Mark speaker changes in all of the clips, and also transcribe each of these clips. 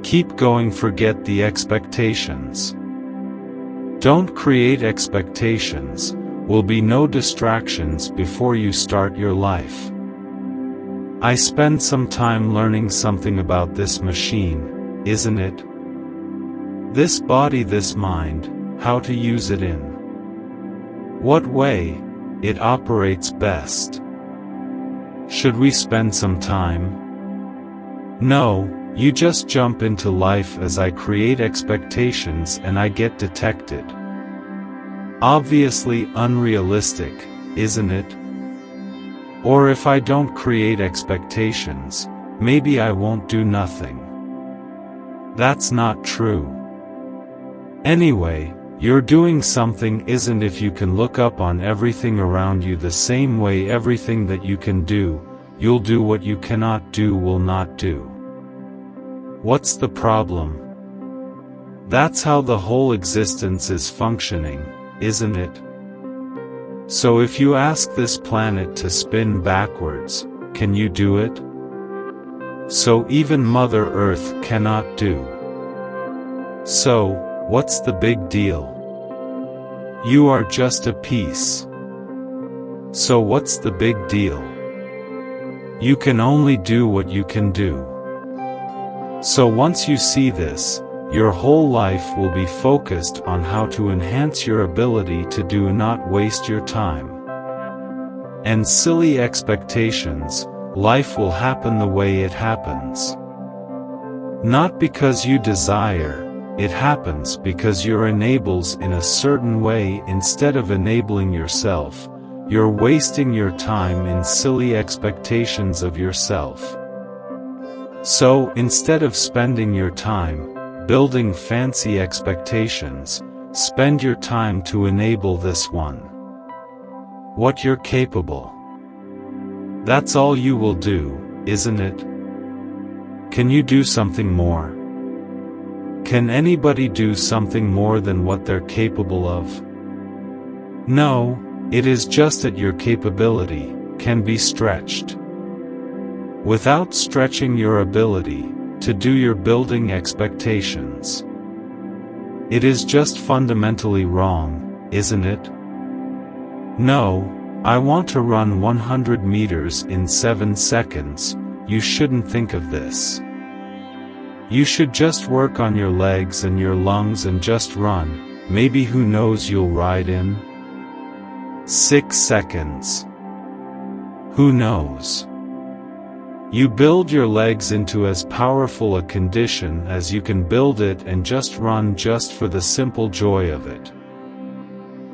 Speaker 1: Keep going, forget the expectations. Don't create expectations, will be no distractions before you start your life. I spend some time learning something about this machine, isn't it? This body, this mind, how to use it in what way it operates best. Should we spend some time? No, you just jump into life as I create expectations and I get detected. Obviously unrealistic, isn't it? Or if I don't create expectations, maybe I won't do nothing. That's not true. Anyway, you're doing something, isn't if you can look up on everything around you the same way everything that you can do, you'll do what you cannot do will not do. What's the problem? That's how the whole existence is functioning, isn't it? So if you ask this planet to spin backwards, can you do it? So even Mother Earth cannot do. So, what's the big deal? You are just a piece. So what's the big deal? You can only do what you can do. So once you see this, your whole life will be focused on how to enhance your ability to do, not waste your time. And silly expectations, life will happen the way it happens. Not because you desire, it happens because you're enables in a certain way instead of enabling yourself. You're wasting your time in silly expectations of yourself. So, instead of spending your time building fancy expectations, spend your time to enable this one. What you're capable. That's all you will do, isn't it? Can you do something more? Can anybody do something more than what they're capable of? No, it is just that your capability can be stretched. Without stretching your ability to do your building expectations. It is just fundamentally wrong, isn't it? No, I want to run 100 meters in 7 seconds, you shouldn't think of this. You should just work on your legs and your lungs and just run, maybe who knows you'll ride in 6 seconds. Who knows? You build your legs into as powerful a condition as you can build it and just run just for the simple joy of it.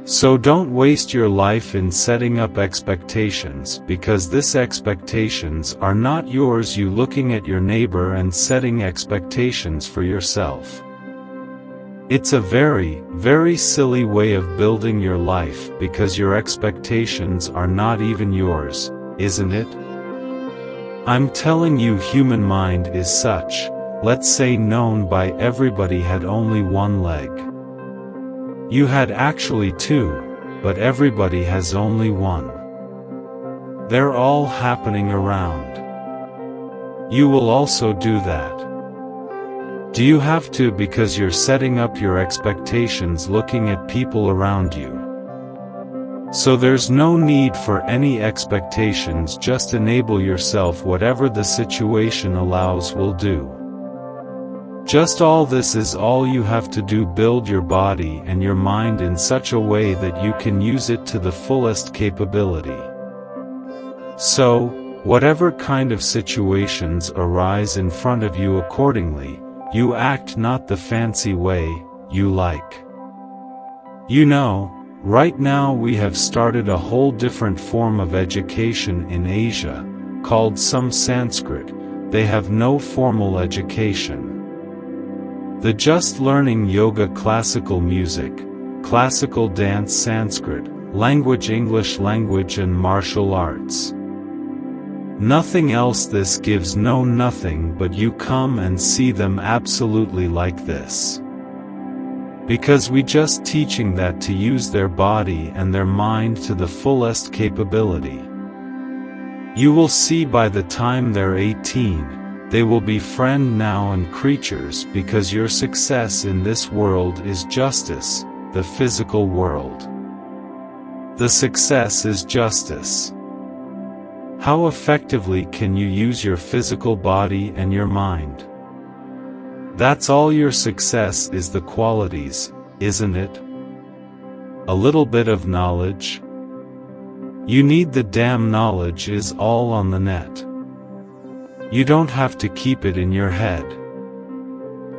Speaker 1: So don't waste your life in setting up expectations, because these expectations are not yours. You looking at your neighbor and setting expectations for yourself. It's a very, very silly way of building your life, because your expectations are not even yours, isn't it? I'm telling you, human mind is such, let's say known by everybody, had only one leg. You had actually two, but everybody has only one. They're all happening around. You will also do that. Do you have to? Because you're setting up your expectations looking at people around you. So there's no need for any expectations, just enable yourself. Whatever the situation allows will do. Just all this is all you have to do. Build your body and your mind in such a way that you can use it to the fullest capability. So, whatever kind of situations arise in front of you, accordingly, you act, not the fancy way you like. You know, right now we have started a whole different form of education in Asia, called some Sanskrit. They have no formal education. The just learning yoga, classical music, classical dance, Sanskrit, language, English language and martial arts. Nothing else. This gives no nothing, but you come and see them absolutely like this. Because we just teaching that to use their body and their mind to the fullest capability. You will see by the time they're 18, they will befriend now and creatures because your success in this world is justice, the physical world. The success is justice. How effectively can you use your physical body and your mind? That's all your success is, the qualities, isn't it? A little bit of knowledge. You need the damn knowledge is all on the net. You don't have to keep it in your head.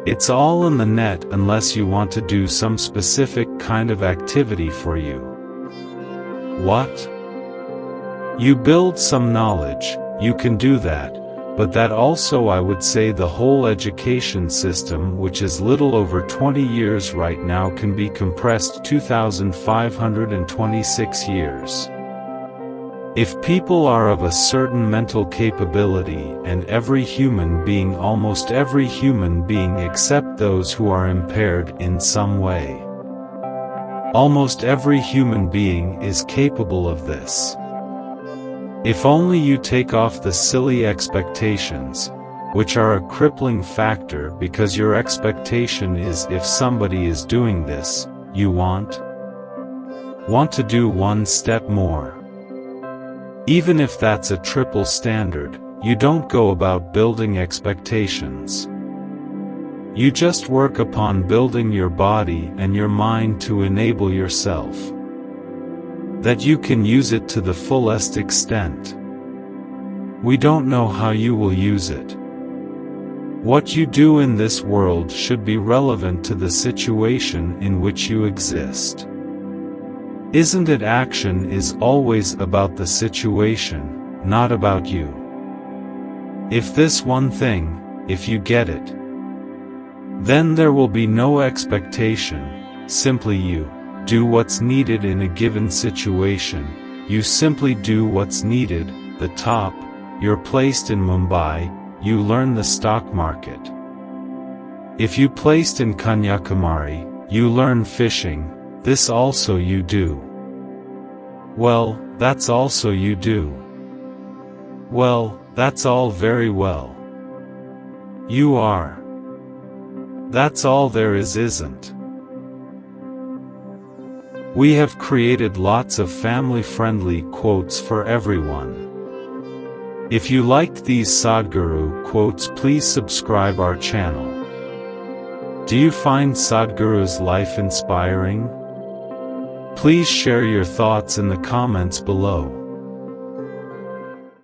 Speaker 1: It's all in the net unless you want to do some specific kind of activity for you. What? You build some knowledge, you can do that, but that also I would say the whole education system, which is little over 20 years right now, can be compressed 2,526 years. If people are of a certain mental capability, and every human being, almost every human being except those who are impaired in some way, almost every human being is capable of this. If only you take off the silly expectations, which are a crippling factor because your expectation is if somebody is doing this, you want to do one step more. Even if that's a triple standard, you don't go about building expectations. You just work upon building your body and your mind to enable yourself, that you can use it to the fullest extent. We don't know how you will use it. What you do in this world should be relevant to the situation in which you exist. Isn't it? Action is always about the situation, not about you. If this one thing, if you get it, then there will be no expectation, simply you do what's needed in a given situation. You simply do what's needed. The top, you're placed in Mumbai, you learn the stock market. If you placed in Kanyakumari, you learn fishing. This also you do. Well, that's also you do. Well, that's all very well. You are. That's all there is, isn't? We have created lots of family-friendly quotes for everyone. If you liked these Sadhguru quotes, please subscribe our channel. Do you find Sadhguru's life inspiring? Please share your thoughts in the comments below.